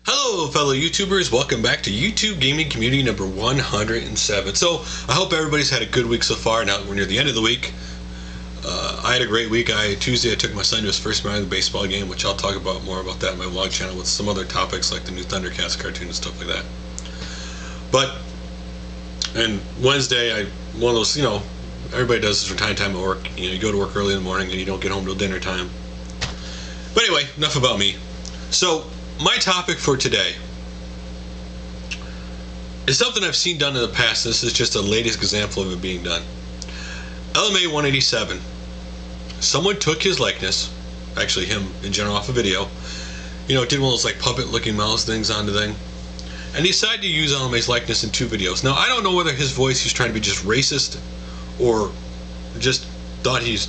Hello fellow YouTubers, welcome back to YouTube Gaming Community number 107. So I hope everybody's had a good week so far. Now we're near the end of the week. I had a great week. Tuesday I took my son to his first minor baseball game, which I'll talk about more about that in my vlog channel with some other topics like the new Thundercats cartoon and stuff like that. And Wednesday, one of those, everybody does this for time at work. You go to work early in the morning and you don't get home till dinner time. But anyway, enough about me. So my topic for today is something I've seen done in the past. This is just the latest example of it being done. LMA 187. Someone took his likeness, actually him in general, off a video. Did one of those like puppet looking mouse things on the thing. And he decided to use LMA's likeness in 2 videos. Now I don't know whether his voice he's trying to be just racist or just thought he's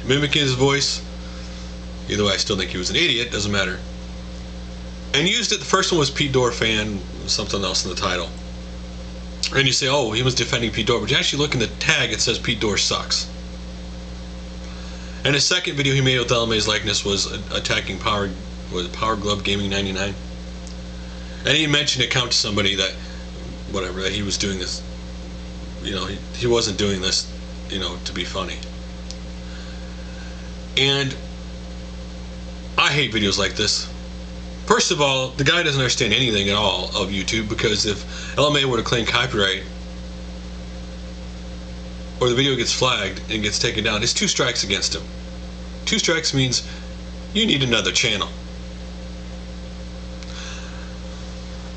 mimicking his voice. Either way, I still think he was an idiot, doesn't matter. And used it, the first one was Pete Dorr fan, something else in the title. And you say, oh, he was defending Pete Dorr, but you actually look in the tag, it says Pete Dorr sucks. And his second video he made with LMA's likeness was attacking Power Glove Gaming 99. And he mentioned it to somebody that, that he was doing this, he wasn't doing this, to be funny. And I hate videos like this. First of all, the guy doesn't understand anything at all of YouTube, because if LMA were to claim copyright or the video gets flagged and gets taken down, it's 2 strikes against him. 2 strikes means you need another channel.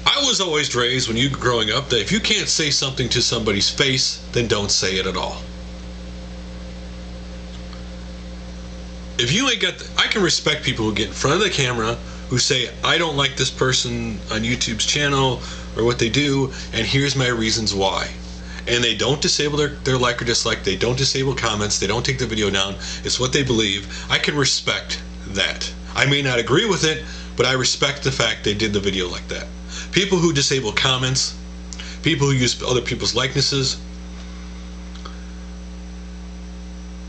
I was always raised when you were growing up that if you can't say something to somebody's face, then don't say it at all. If you ain't got I can respect people who get in front of the camera, who say, I don't like this person on YouTube's channel or what they do, and here's my reasons why. And they don't disable their like or dislike, they don't disable comments, they don't take the video down, it's what they believe. I can respect that. I may not agree with it, but I respect the fact they did the video like that. People who disable comments, people who use other people's likenesses,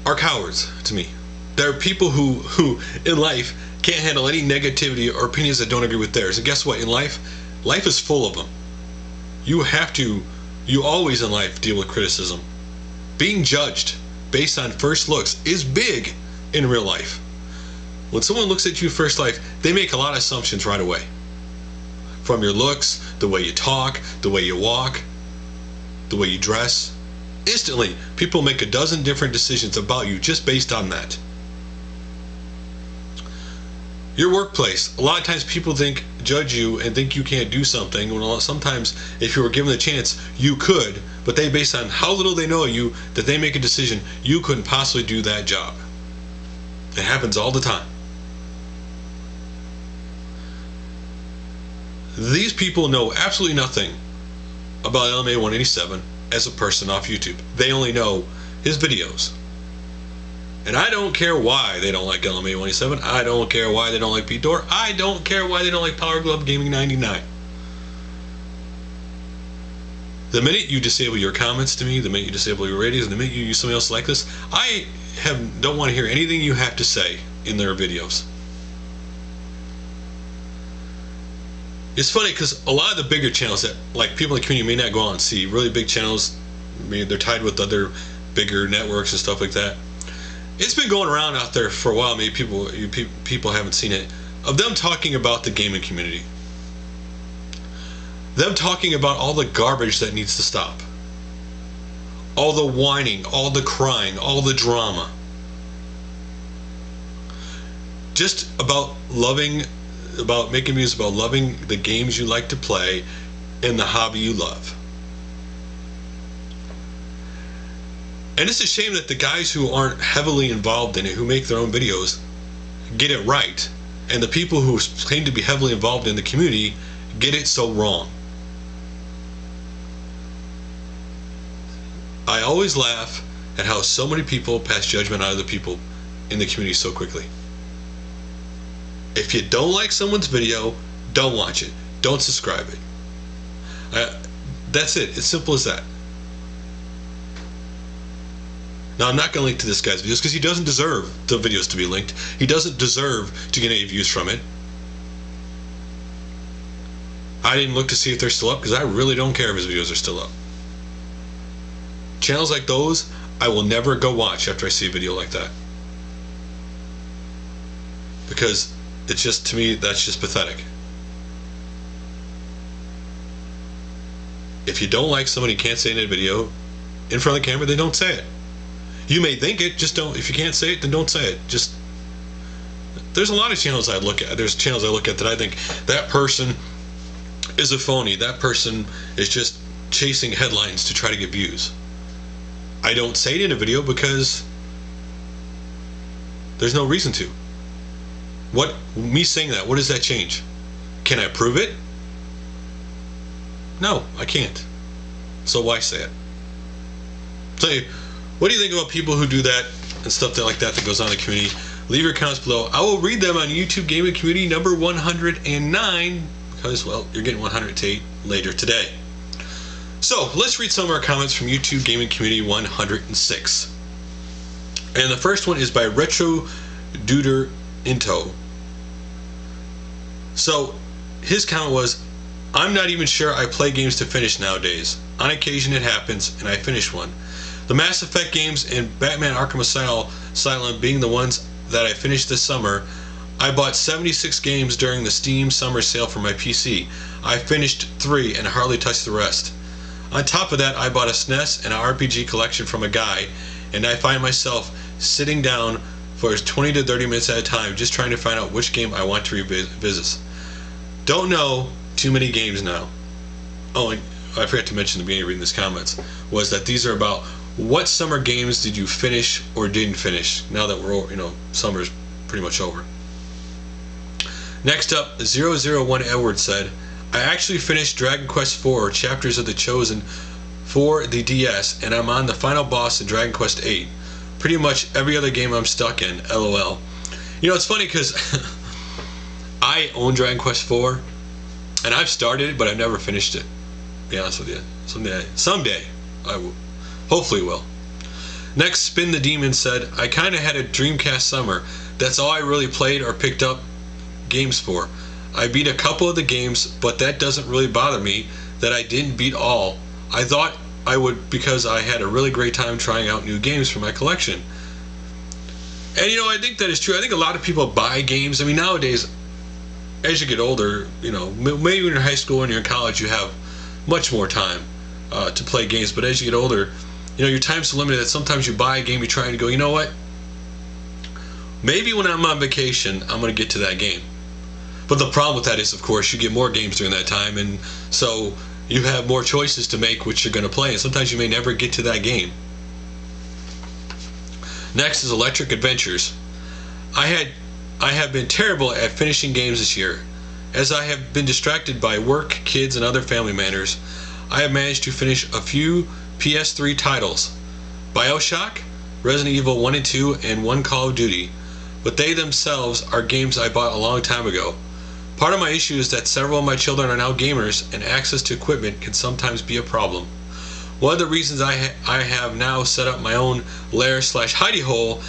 are cowards to me. There are people who in life can't handle any negativity or opinions that don't agree with theirs. And guess what? In life is full of them. You always in life deal with criticism. Being judged based on first looks is big in real life. When someone looks at you first life, they make a lot of assumptions right away. From your looks, the way you talk, the way you walk, the way you dress. Instantly, people make a dozen different decisions about you just based on that. Your workplace, a lot of times people judge you and think you can't do something, when sometimes if you were given the chance you could, but they, based on how little they know you, that they make a decision you couldn't possibly do that job. It happens all the time. These people know absolutely nothing about LMA 187 as a person off YouTube. They only know his videos. And I don't care why they don't like LMA 187. I don't care why they don't like Pete Dorr. I don't care why they don't like Power Glove Gaming 99. The minute you disable your comments to me, the minute you disable your ratings, the minute you use somebody else like this, I don't want to hear anything you have to say in their videos. It's funny because a lot of the bigger channels that like people in the community may not go out and see, really big channels, they're tied with other bigger networks and stuff like that. It's been going around out there for a while, maybe people haven't seen it, of them talking about the gaming community. Them talking about all the garbage that needs to stop. All the whining, all the crying, all the drama. Just about making music about loving the games you like to play and the hobby you love. And it's a shame that the guys who aren't heavily involved in it, who make their own videos, get it right. And the people who claim to be heavily involved in the community get it so wrong. I always laugh at how so many people pass judgment on other people in the community so quickly. If you don't like someone's video, don't watch it. Don't subscribe it. That's it. It's simple as that. Now, I'm not going to link to this guy's videos because he doesn't deserve the videos to be linked. He doesn't deserve to get any views from it. I didn't look to see if they're still up because I really don't care if his videos are still up. Channels like those, I will never go watch after I see a video like that. Because it's just, to me, that's just pathetic. If you don't like somebody, you can't say it in a video in front of the camera, then don't say it. You may think it, just don't. If you can't say it, then don't say it. Just, there's a lot of channels I look at. There's channels I look at that I think that person is a phony. That person is just chasing headlines to try to get views. I don't say it in a video because there's no reason to. What, me saying that, what does that change? Can I prove it? No, I can't. So why say it? So, what do you think about people who do that and stuff like that that goes on in the community? Leave your comments below. I will read them on YouTube Gaming Community number 109 because, well, you're getting 108 later today. So let's read some of our comments from YouTube Gaming Community 106. And the first one is by Retro Duder Into. So his comment was, I'm not even sure I play games to finish nowadays. On occasion it happens and I finish one. The Mass Effect games and Batman Arkham Asylum being the ones that I finished this summer. I bought 76 games during the Steam summer sale for my PC. I finished 3 and hardly touched the rest. On top of that, I bought a SNES and an RPG collection from a guy, and I find myself sitting down for 20 to 30 minutes at a time just trying to find out which game I want to revisit. Don't know too many games now. Oh, and I forgot to mention at the beginning of reading these comments, was that these are about what summer games did you finish or didn't finish now that we're, summer's pretty much over. Next up, 001 Edward said, I actually finished Dragon Quest IV Chapters of the Chosen for the DS, and I'm on the final boss in Dragon Quest VIII. Pretty much every other game I'm stuck in, LOL. It's funny because I own Dragon Quest IV, and I've started it, but I've never finished it. To be honest with you. Someday I will. Hopefully will. Next, Spin the Demon said, I kind of had a Dreamcast summer. That's all I really played or picked up games for. I beat a couple of the games, but that doesn't really bother me that I didn't beat all. I thought I would because I had a really great time trying out new games for my collection. And I think that is true. I think a lot of people buy games. I mean, nowadays, as you get older, maybe when you're in high school and you're in college, you have much more time to play games. But as you get older, your time's so limited that sometimes you buy a game, you're trying to go, you know what? Maybe when I'm on vacation, I'm going to get to that game. But the problem with that is, of course, you get more games during that time, and so you have more choices to make which you're going to play, and sometimes you may never get to that game. Next is Electric Adventures. I have been terrible at finishing games this year. As I have been distracted by work, kids, and other family matters, I have managed to finish a few PS3 titles. BioShock, Resident Evil 1 and 2, and one Call of Duty. But they themselves are games I bought a long time ago. Part of my issue is that several of my children are now gamers, and access to equipment can sometimes be a problem. One of the reasons I have now set up my own lair/hidey hole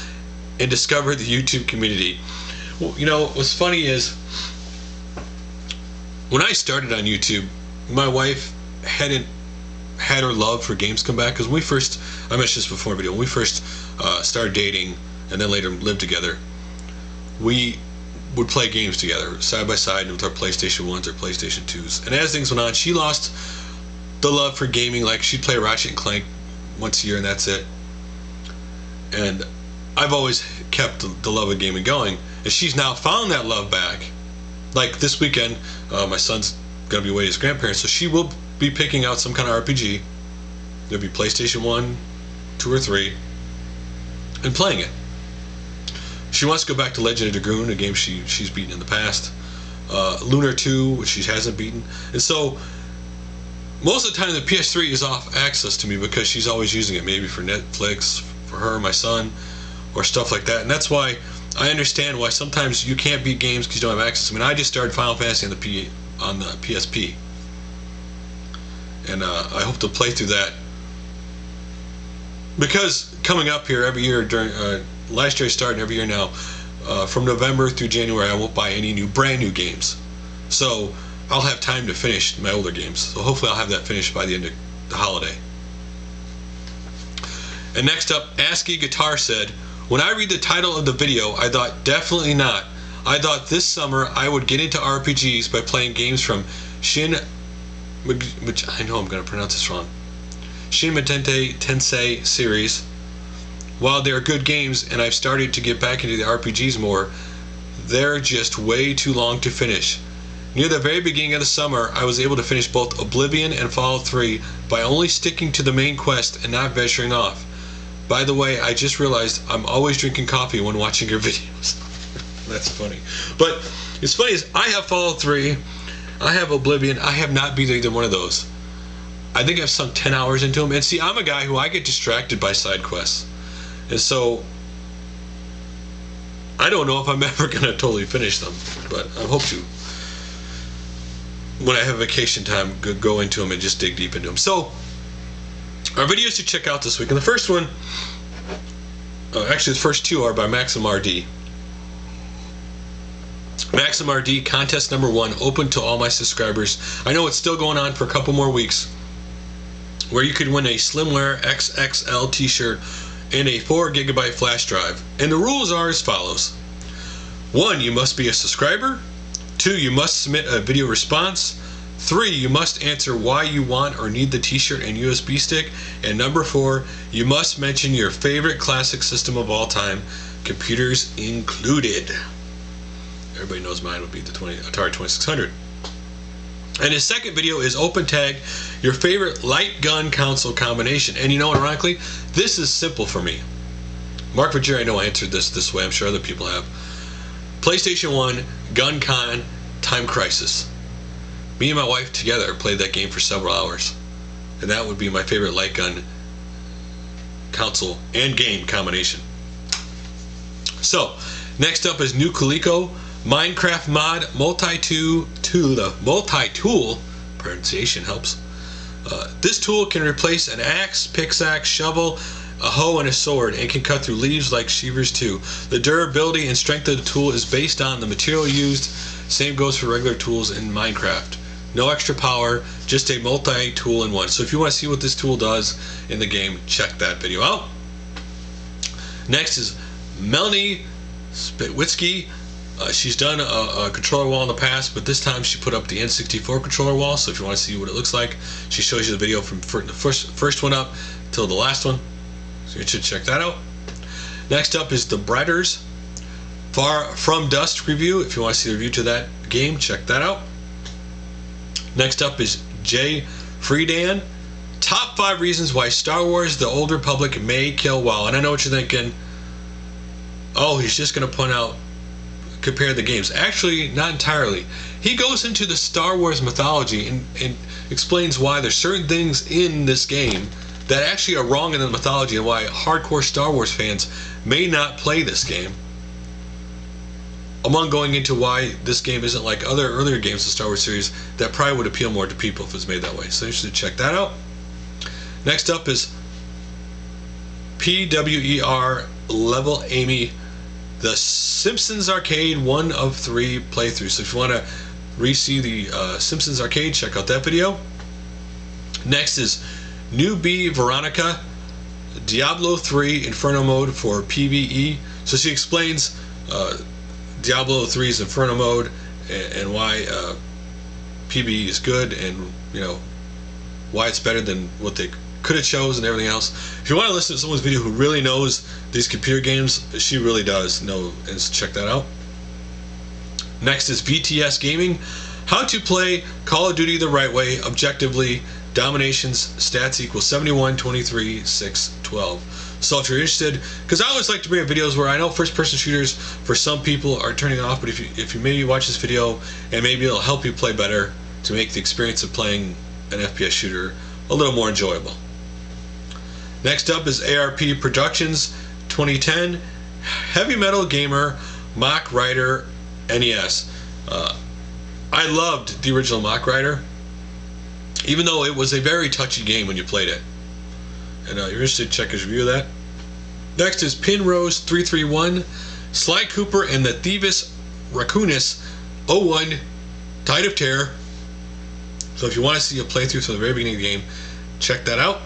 and discovered the YouTube community. Well, what's funny is, when I started on YouTube, my wife hadn't had her love for games come back, because when we first, I mentioned this before in the video, when we first started dating and then later lived together, we would play games together, side by side, with our PlayStation 1s or PlayStation 2s. And as things went on, she lost the love for gaming. Like, she'd play Ratchet and Clank once a year and that's it. And I've always kept the love of gaming going. And she's now found that love back. Like this weekend, my son's going to be away with his grandparents, so she will be picking out some kind of RPG. There'll be PlayStation 1, 2, or 3, and playing it. She wants to go back to Legend of Dragoon, a game she's beaten in the past. Lunar 2, which she hasn't beaten. And so, most of the time the PS3 is off access to me because she's always using it, maybe for Netflix, for her, my son, or stuff like that. And that's why I understand why sometimes you can't beat games because you don't have access. I mean, I just started Final Fantasy on the PSP. And I hope to play through that. Because coming up here every year during... last year I started, every year now, from November through January, I won't buy any brand new games. So I'll have time to finish my older games. So hopefully I'll have that finished by the end of the holiday. And next up, ASCII Guitar said, when I read the title of the video, I thought definitely not. I thought this summer I would get into RPGs by playing games from Shin, which I know I'm going to pronounce this wrong, Shin Megami Tensei series. While they're good games and I've started to get back into the RPGs more, they're just way too long to finish. Near the very beginning of the summer, I was able to finish both Oblivion and Fallout 3 by only sticking to the main quest and not venturing off. By the way, I just realized I'm always drinking coffee when watching your videos. That's funny. But it's funny is I have Fallout 3, I have Oblivion, I have not beat either one of those. I think I've sunk 10 hours into them. And see, I'm a guy who I get distracted by side quests. And so I don't know if I'm ever going to totally finish them, but I hope to. When I have vacation time, go into them and just dig deep into them. So, our videos to check out this week. And the first one, actually the first two are by MaximumRD. MaximumRD contest number 1, open to all my subscribers. I know it's still going on for a couple more weeks, where you could win a Slimwear XXL t-shirt and a 4 GB flash drive. And the rules are as follows. 1, you must be a subscriber. 2, you must submit a video response. 3, you must answer why you want or need the t-shirt and USB stick. And number 4, you must mention your favorite classic system of all time, computers included. Everybody knows mine would be the Atari 2600. And his second video is open tag your favorite light gun console combination. And you know what, ironically, this is simple for me. Mark Vajir, I know, answered this way. I'm sure other people have. PlayStation 1, Gun Con, Time Crisis. Me and my wife together played that game for several hours. And that would be my favorite light gun console and game combination. So, next up is NewColeco Minecraft mod MultiTool. The MultiTool pronunciation helps. This tool can replace an axe, pickaxe, shovel, a hoe, and a sword, and can cut through leaves like Shivers 2. The durability and strength of the tool is based on the material used. Same goes for regular tools in Minecraft. No extra power, just a multi-tool in one. So if you want to see what this tool does in the game, check that video out. Next is melaniespikowski. She's done a controller wall in the past, but this time she put up the N64 Controller Wall. So if you want to see what it looks like, she shows you the video from the first one up till the last one. So you should check that out. Next up is TheBratterz Far From Dust review. If you want to see the review to that game, check that out. Next up is Jfreedan. Top 5 reasons why Star Wars The Old Republic may kill WoW. And I know what you're thinking. Oh, he's just going to point out, compare the games. Actually, not entirely. He goes into the Star Wars mythology and explains why there's certain things in this game that actually are wrong in the mythology and why hardcore Star Wars fans may not play this game. Among going into why this game isn't like other earlier games in the Star Wars series that probably would appeal more to people if it was made that way. So you should check that out. Next up is PwerlvAmy, the Simpsons Arcade 1 of 3 playthroughs. So if you want to re-see the Simpsons Arcade, check out that video. Next is NewbVernonica Diablo 3 Inferno mode for PvE. So she explains Diablo 3's Inferno mode and why PvE is good, and you know why it's better than what they could have chose and everything else. If you want to listen to someone's video who really knows these computer games, she really does know, and check that out. Next is VTSgaming, how to play Call of Duty the right way, objectively. Domination's stats equal 71, 23, 6, 12. So if you're interested, because I always like to bring up videos where I know first-person shooters for some people are turning off, but if you maybe watch this video and maybe it'll help you play better to make the experience of playing an FPS shooter a little more enjoyable. Next up is ARP Productions 2010 Heavy Metal Gamer Mach Rider NES. I loved the original Mach Rider, even though it was a very touchy game when you played it. And you're interested, check his review of that. Next is Pinrose331, Sly Cooper and the Thievius Raccoonus 01 Tide of Terror. So if you want to see a playthrough from the very beginning of the game, check that out.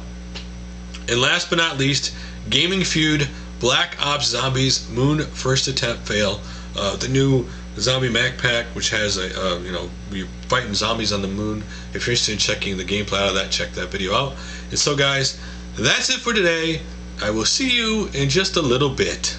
And last but not least, GamingFeud Black Ops Zombies Moon First Attempt Fail. The new Zombie Mach pack, which has a we're fighting zombies on the moon. If you're interested in checking the gameplay out of that, check that video out. And so guys, that's it for today. I will see you in just a little bit.